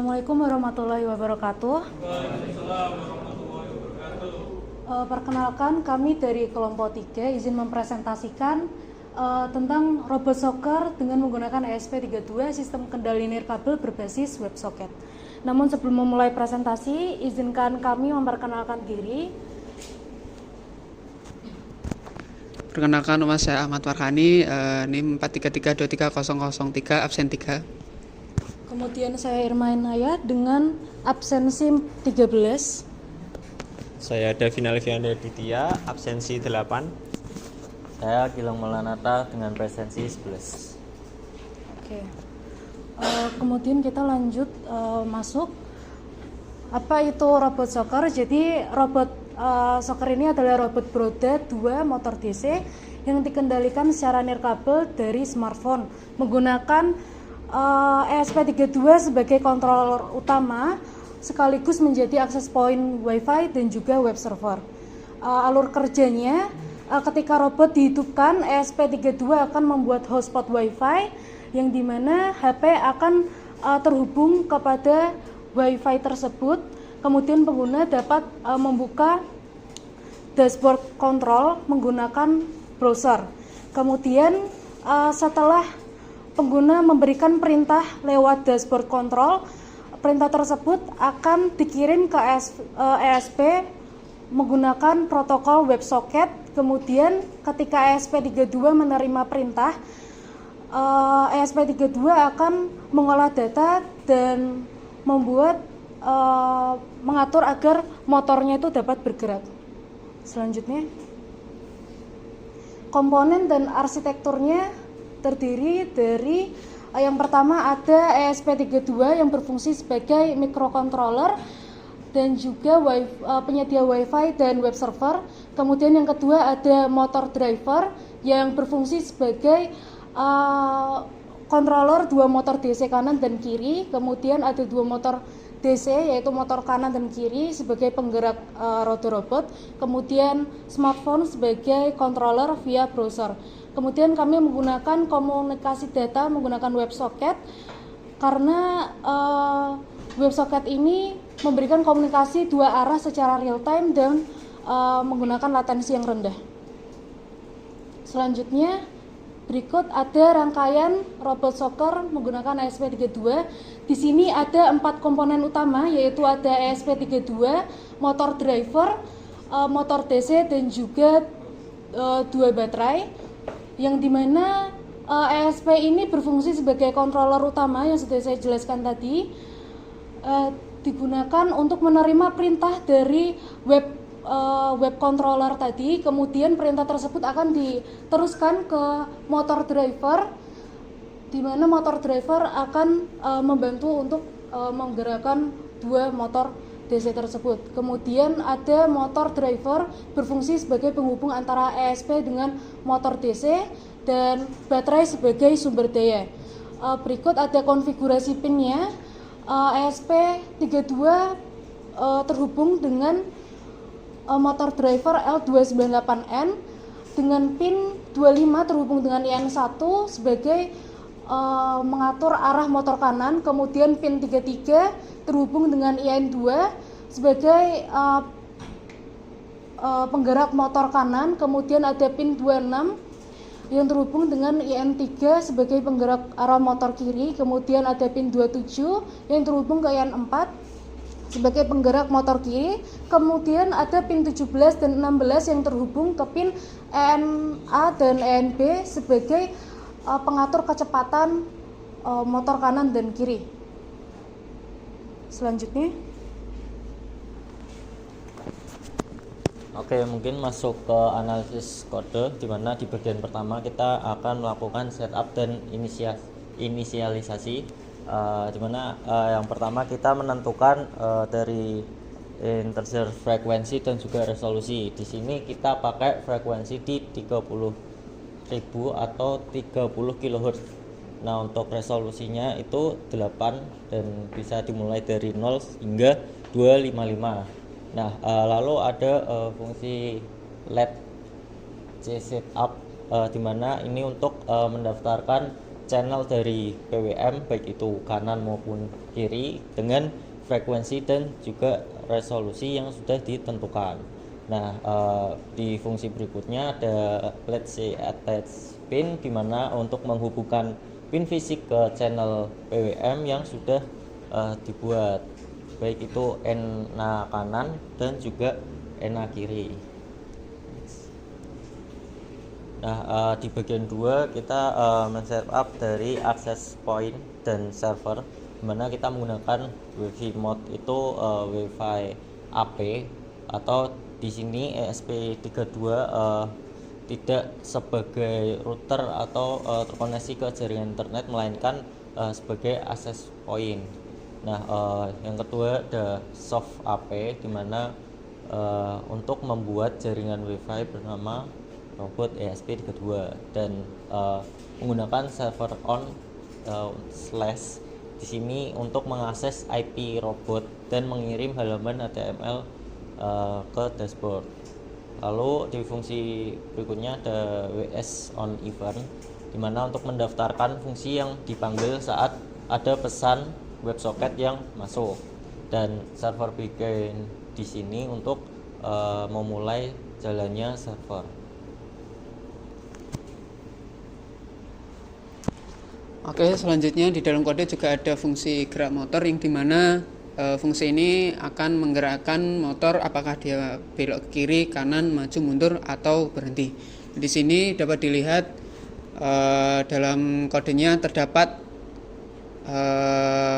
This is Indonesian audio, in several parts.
Assalamualaikum warahmatullahi wabarakatuh. Perkenalkan, kami dari kelompok 3 izin mempresentasikan tentang robot soccer dengan menggunakan ESP32 sistem kendali nirkabel berbasis WebSocket. Namun sebelum memulai presentasi, izinkan kami memperkenalkan diri. Perkenalkan, nama saya Ahmad Farhani, NIM 433230003, absen 3. Kemudian saya Irma Inaya dengan absensi 13. Saya Davina Levianda Ditya, absensi 8. Saya Gilang Maulana dengan presensi 11. Oke. Kemudian kita lanjut masuk. Apa itu robot soccer? Jadi robot soccer ini adalah robot beroda 2 motor DC yang dikendalikan secara nirkabel dari smartphone menggunakan ESP32 sebagai controller utama sekaligus menjadi akses point Wi-Fi dan juga web server. Alur kerjanya, ketika robot dihidupkan, ESP32 akan membuat hotspot Wi-Fi yang dimana HP akan terhubung kepada Wi-Fi tersebut. Kemudian pengguna dapat membuka dashboard control menggunakan browser. Kemudian setelah pengguna memberikan perintah lewat dashboard control, perintah tersebut akan dikirim ke ESP menggunakan protokol WebSocket. Kemudian ketika ESP32 menerima perintah, ESP32 akan mengolah data dan mengatur agar motornya itu dapat bergerak. Selanjutnya, komponen dan arsitekturnya terdiri dari yang pertama ada ESP32 yang berfungsi sebagai microcontroller dan juga penyedia Wi-Fi dan web server. Kemudian yang kedua ada motor driver yang berfungsi sebagai controller 2 motor DC kanan dan kiri. Kemudian ada 2 motor DC yaitu motor kanan dan kiri sebagai penggerak roda robot. Kemudian smartphone sebagai controller via browser. Kemudian kami menggunakan komunikasi data menggunakan WebSocket karena WebSocket ini memberikan komunikasi 2 arah secara real time dan menggunakan latensi yang rendah. Selanjutnya, berikut ada rangkaian robot soccer menggunakan ESP32. Di sini ada 4 komponen utama, yaitu ada ESP32, motor driver, motor DC dan juga 2 baterai. Yang dimana ESP ini berfungsi sebagai controller utama yang sudah saya jelaskan tadi, digunakan untuk menerima perintah dari web controller tadi. Kemudian perintah tersebut akan diteruskan ke motor driver, di mana motor driver akan membantu untuk menggerakkan 2 motor DC tersebut. Kemudian ada motor driver berfungsi sebagai penghubung antara ESP dengan motor DC dan baterai sebagai sumber daya. Berikut ada konfigurasi pinnya. ESP32 terhubung dengan motor driver L298N dengan pin 25 terhubung dengan IN1 sebagai mengatur arah motor kanan. Kemudian pin 33 terhubung dengan IN2 sebagai penggerak motor kanan. Kemudian ada pin 26 yang terhubung dengan IN3 sebagai penggerak arah motor kiri. Kemudian ada pin 27 yang terhubung ke IN4 sebagai penggerak motor kiri. Kemudian ada pin 17 dan 16 yang terhubung ke pin ENA dan ENB sebagai pengatur kecepatan motor kanan dan kiri. Selanjutnya, Oke, mungkin masuk ke analisis kode, di mana di bagian pertama kita akan melakukan setup dan inisialisasi. Di mana yang pertama kita menentukan dari integer frekuensi dan juga resolusi. Di sini kita pakai frekuensi di 30.000 atau 30 kHz. Nah, untuk resolusinya itu 8 dan bisa dimulai dari 0 hingga 255. Nah, lalu ada fungsi LED C setup, di mana ini untuk mendaftarkan channel dari PWM baik itu kanan maupun kiri dengan frekuensi dan juga resolusi yang sudah ditentukan. Nah, di fungsi berikutnya ada let's say attach pin, di mana untuk menghubungkan pin fisik ke channel PWM yang sudah dibuat, baik itu ENA kanan dan juga ENA kiri. Nah, di bagian 2 kita men-setup dari access point dan server, di mana kita menggunakan Wi-Fi mode itu Wi-Fi AP, atau di sini ESP32 tidak sebagai router atau terkoneksi ke jaringan internet, melainkan sebagai access point. Nah, yang kedua ada soft AP, di mana untuk membuat jaringan Wi-Fi bernama robot ESP32 dan menggunakan server on slash di sini untuk mengakses IP robot dan mengirim halaman HTML ke dashboard. Lalu di fungsi berikutnya ada WS on event, di mana untuk mendaftarkan fungsi yang dipanggil saat ada pesan WebSocket yang masuk, dan server begin di sini untuk memulai jalannya server. Oke, selanjutnya di dalam kode juga ada fungsi gerak motor, yang dimana fungsi ini akan menggerakkan motor apakah dia belok ke kiri, kanan, maju, mundur, atau berhenti. Di sini dapat dilihat dalam kodenya terdapat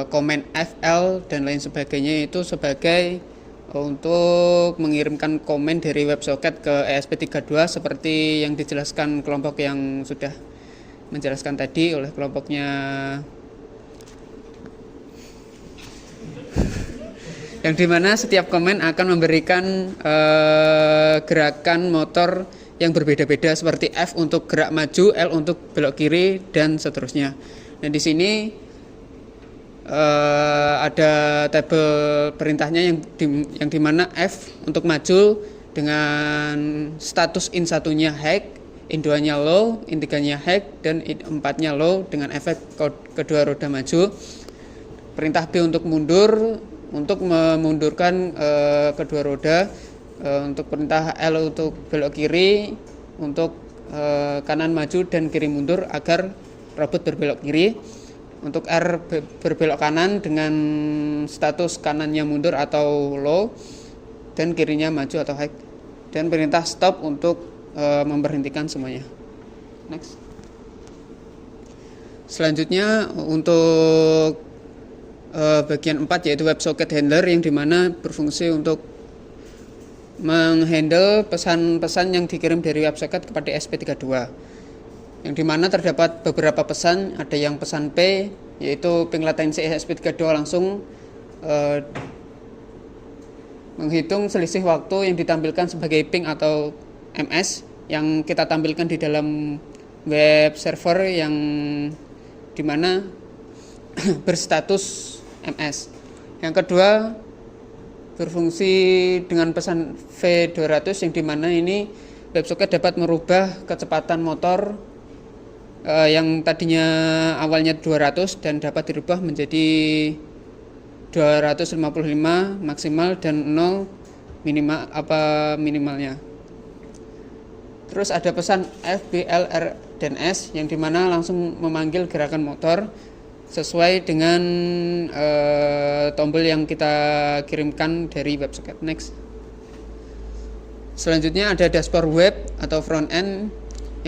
komen FL dan lain sebagainya, itu sebagai untuk mengirimkan komen dari WebSocket ke ESP32 seperti yang dijelaskan kelompok yang sudah menjelaskan tadi oleh kelompoknya yang dimana setiap komen akan memberikan gerakan motor yang berbeda-beda, seperti F untuk gerak maju, L untuk belok kiri, dan seterusnya. Nah, di sini ada tabel perintahnya yang dimana F untuk maju dengan status in satunya high, in 2-nya low, in 3-nya high, dan in 4-nya low dengan efek kedua roda maju. Perintah B untuk mundur, untuk memundurkan kedua roda. Untuk perintah L untuk belok kiri, untuk kanan maju dan kiri mundur agar robot berbelok kiri. Untuk R berbelok kanan dengan status kanannya mundur atau low dan kirinya maju atau high. Dan perintah stop untuk memberhentikan semuanya. Next. Selanjutnya untuk bagian 4 yaitu WebSocket Handler, yang dimana berfungsi untuk menghandle pesan-pesan yang dikirim dari WebSocket kepada ESP32, yang dimana terdapat beberapa pesan. Ada yang pesan P, yaitu ping latensi ESP32 langsung menghitung selisih waktu yang ditampilkan sebagai ping atau MS yang kita tampilkan di dalam web server, yang dimana berstatus MS. Yang kedua berfungsi dengan pesan V200, yang dimana ini WebSocket dapat merubah kecepatan motor yang tadinya awalnya 200 dan dapat dirubah menjadi 255 maksimal dan 0 minimalnya. Terus ada pesan F, B, L, R, dan S, yang dimana langsung memanggil gerakan motor sesuai dengan tombol yang kita kirimkan dari WebSocket. Next. Selanjutnya ada dashboard web atau front end,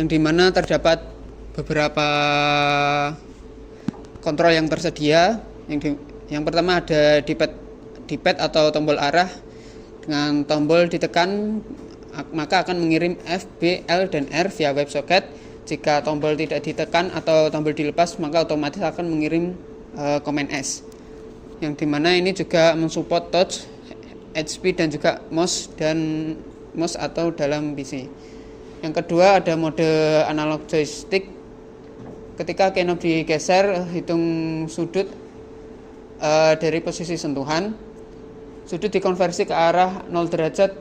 yang dimana terdapat beberapa kontrol yang tersedia. Yang pertama ada D-pad atau tombol arah. Dengan tombol ditekan maka akan mengirim F, B, L, dan R via WebSocket. Jika tombol tidak ditekan atau tombol dilepas, maka otomatis akan mengirim komen S, yang dimana ini juga mensupport touch, HP, dan juga mouse atau dalam PC. Yang kedua ada mode analog joystick. Ketika knob digeser, hitung sudut dari posisi sentuhan. Sudut dikonversi ke arah 0 derajat,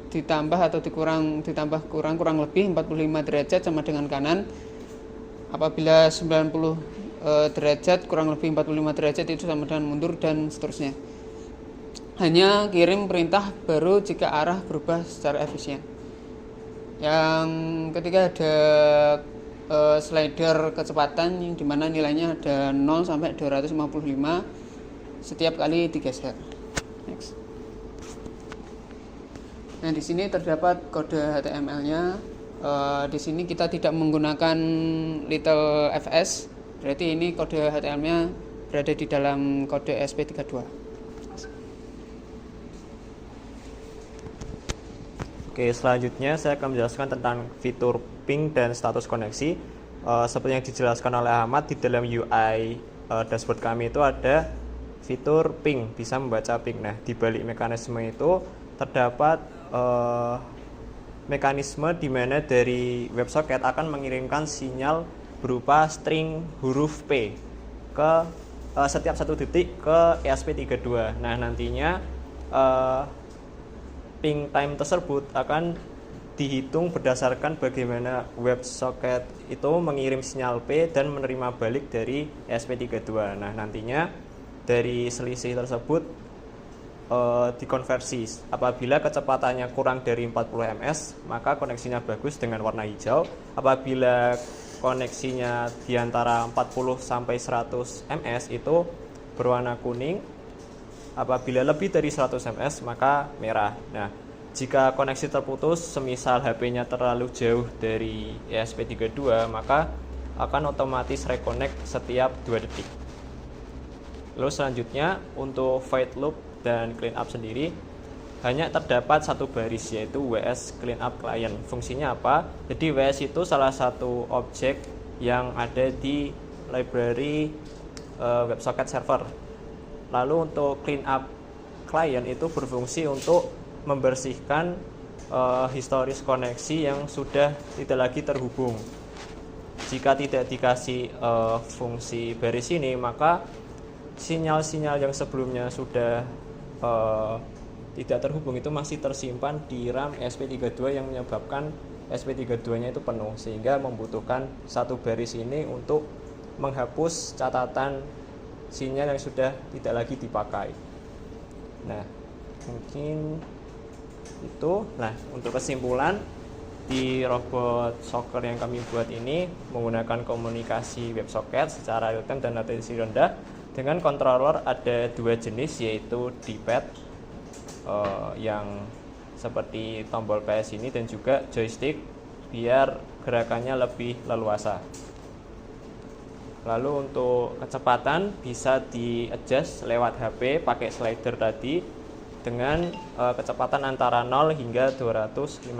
ditambah kurang lebih 45 derajat sama dengan kanan. Apabila 90 derajat kurang lebih 45 derajat itu sama dengan mundur dan seterusnya. Hanya kirim perintah baru jika arah berubah secara efisien. Yang ketiga ada slider kecepatan yang dimana nilainya ada 0 sampai 255 setiap kali digeser. Next. Nah, di sini terdapat kode HTML-nya. Di sini kita tidak menggunakan little fs, berarti ini kode HTML-nya berada di dalam kode ESP32. Oke, selanjutnya saya akan menjelaskan tentang fitur ping dan status koneksi. Seperti yang dijelaskan oleh Ahmad, di dalam UI dashboard kami itu ada fitur ping, bisa membaca ping. Nah, di balik mekanisme itu terdapat mekanisme di mana dari WebSocket akan mengirimkan sinyal berupa string huruf P ke setiap 1 detik ke ESP32. Nah, nantinya ping time tersebut akan dihitung berdasarkan bagaimana WebSocket itu mengirim sinyal P dan menerima balik dari ESP32. Nah, nantinya dari selisih tersebut dikonversi. Apabila kecepatannya kurang dari 40 ms, maka koneksinya bagus dengan warna hijau. Apabila koneksinya di antara 40 sampai 100 ms itu berwarna kuning. Apabila lebih dari 100 ms maka merah. Nah, jika koneksi terputus, semisal HP-nya terlalu jauh dari ESP32, maka akan otomatis reconnect setiap 2 detik. Lalu selanjutnya untuk void loop dan cleanup sendiri hanya terdapat satu baris, yaitu WS cleanup client. Fungsinya apa? Jadi WS itu salah satu objek yang ada di library WebSocket server. Lalu untuk cleanup client itu berfungsi untuk membersihkan historis koneksi yang sudah tidak lagi terhubung. Jika tidak dikasih fungsi baris ini, maka sinyal-sinyal yang sebelumnya sudah tidak terhubung itu masih tersimpan di RAM ESP32 yang menyebabkan ESP32-nya itu penuh, sehingga membutuhkan satu baris ini untuk menghapus catatan sinyal yang sudah tidak lagi dipakai. Nah, mungkin itu. Nah, untuk kesimpulan, di robot soccer yang kami buat ini menggunakan komunikasi WebSocket secara real time dan latensi rendah dengan controller ada 2 jenis, yaitu D-pad yang seperti tombol PS ini dan juga joystick biar gerakannya lebih leluasa. Lalu untuk kecepatan bisa di-adjust lewat HP pakai slider tadi dengan kecepatan antara 0 hingga 255.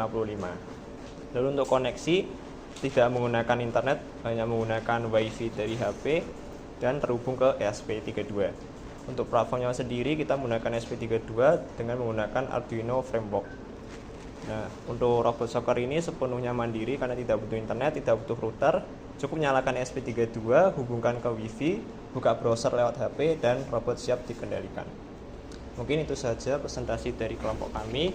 Lalu untuk koneksi tidak menggunakan internet, hanya menggunakan WiFi dari HP dan terhubung ke ESP32. Untuk platformnya sendiri kita menggunakan ESP32 dengan menggunakan Arduino Framework. Nah, untuk robot soccer ini sepenuhnya mandiri karena tidak butuh internet, tidak butuh router. Cukup nyalakan ESP32, hubungkan ke WiFi, buka browser lewat HP, dan robot siap dikendalikan. Mungkin itu saja presentasi dari kelompok kami.